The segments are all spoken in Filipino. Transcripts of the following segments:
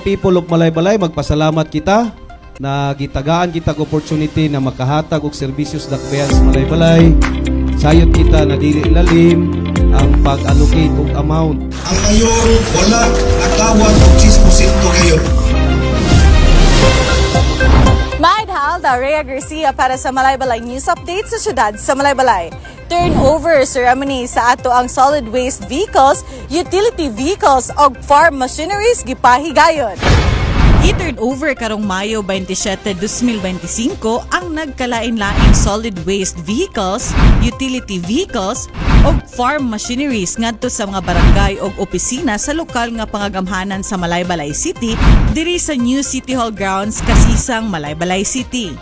people of Malaybalay, magpasalamat kita na gitagaan kita og opportunity na makahatag og serbisyos dakbayan sa Malaybalay. Sayot kita na dili ilalim ang pag-allocate og amount. Ang mayor wala nakawat og 10% kayo. Maidhal Rhea Garcia para sa Malaybalay News Update sa siyudad sa Malaybalay. Turnover ceremony sa ato ang solid waste vehicles, utility vehicles ug farm machineries gipahigayon. I-turnover karong Mayo 27, 2025 ang nagkalain-laing solid waste vehicles, utility vehicles ug farm machineries ngadto sa mga barangay ug opisina sa lokal nga pangagamhanan sa Malaybalay City diri sa New City Hall grounds kasisang Malaybalay City.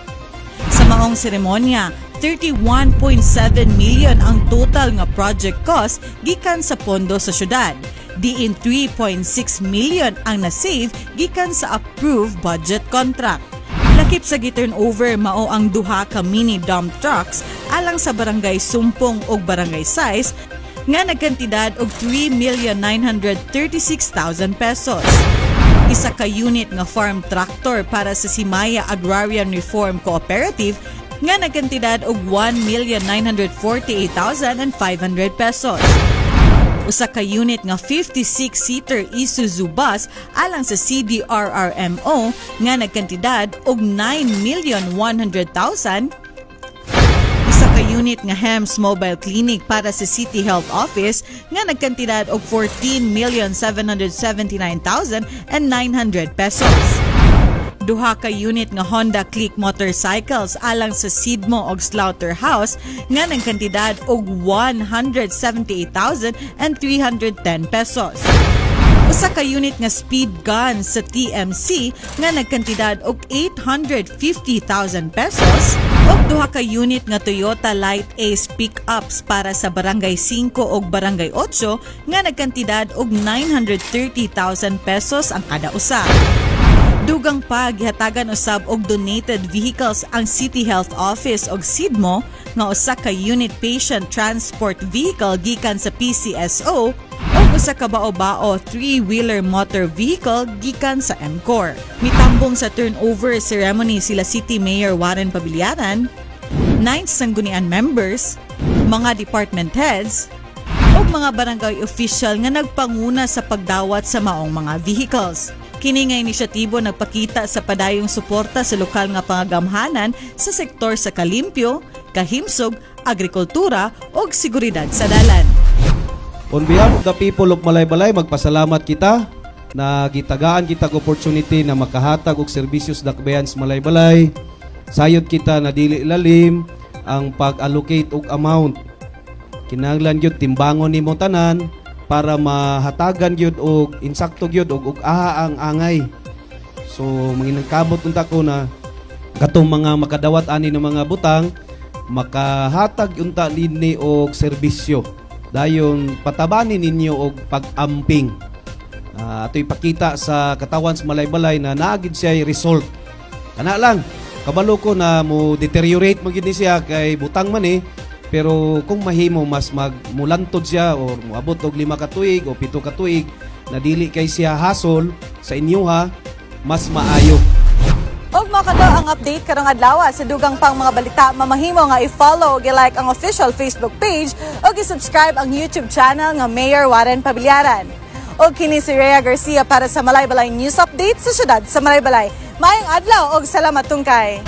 Sa maong seremonya, 31.7 million ang total nga project cost gikan sa pondo sa syudad. Diin 3.6 million ang na-save gikan sa approved budget contract. Lakip sa gi-turnover mao ang duha ka mini dump trucks alang sa barangay Sumpong ug barangay Sais nga nagkantidad og 3,936,000 pesos. Isa ka unit nga farm tractor para sa Simaya Agrarian Reform Cooperative nga nagkantidad og 1,948,500 pesos. Usa ka unit nga 56-seater Isuzu bus alang sa CDRRMO nga nagkantidad og 9,100,000. Isa ka unit nga HEMS Mobile Clinic para sa City Health Office nga nagkantidad og 14,779,900 pesos. Duha ka unit nga Honda Click motorcycles alang sa Sidmo og Slaughterhouse nga nagkantidad og 178,310 pesos. Usa ka unit nga speed gun sa TMC nga nagkantidad og 850,000 pesos ug duha ka unit nga Toyota Light Ace pickups para sa Barangay 5 ug Barangay 8 nga nagkantidad og 930,000 pesos ang kada usa. Dugang pa gihatagan usab og donated vehicles ang City Health Office og Sidmo nga usa ka unit patient transport vehicle gikan sa PCSO ug usa ka bao-bao 3-wheeler motor vehicle gikan sa MCOR. Mitambong sa turnover ceremony sila City Mayor Warren Pabiliaran, 9 sanggunian members, mga department heads ug mga barangay official nga nagpanguna sa pagdawat sa maong mga vehicles. Kini nga inisyatibo nagpakita sa padayong suporta sa lokal nga pangagamhanan sa sektor sa kalimpyo, kahimsog, agrikultura ug seguridad sa dalan. On behalf of the people of Malaybalay, magpasalamat kita na gitagaan kita og opportunity na makahatag og serbisyos dakbayan sa Malaybalay. Sayot kita na dili ilalim ang pag-allocate og amount. Kinahanglan gyud timbangon nimo tanan para mahatagan gyud og insakto gyud og aha ang angay. So manginangkabot unta ko na katong mga makadawat ani ng mga butang makahatag unta dinhi og serbisyo. Dayon patabanin ninyo og pag-amping. Ato ipakita sa katawan sa Malaybalay na naagid siya result. Kana lang kabalo ko na mo deteriorate mo gid ni siya kay butang man pero kung mahimo mas magmulantod siya o moabot og 5 ka tuig o 7 ka tuig na dili kay siya hasol sa inyo mas maayo. Og makato ang update karong adlaw sa dugang pang mga balita mamahimo nga i-follow ug i-like ang official Facebook page ug i-subscribe ang YouTube channel nga Mayor Warren Pabiliaran. Og kini si Rhea Garcia para sa Malaybalay News Update sa siyudad sa Malaybalay. Maayong adlaw og salamat tungkay.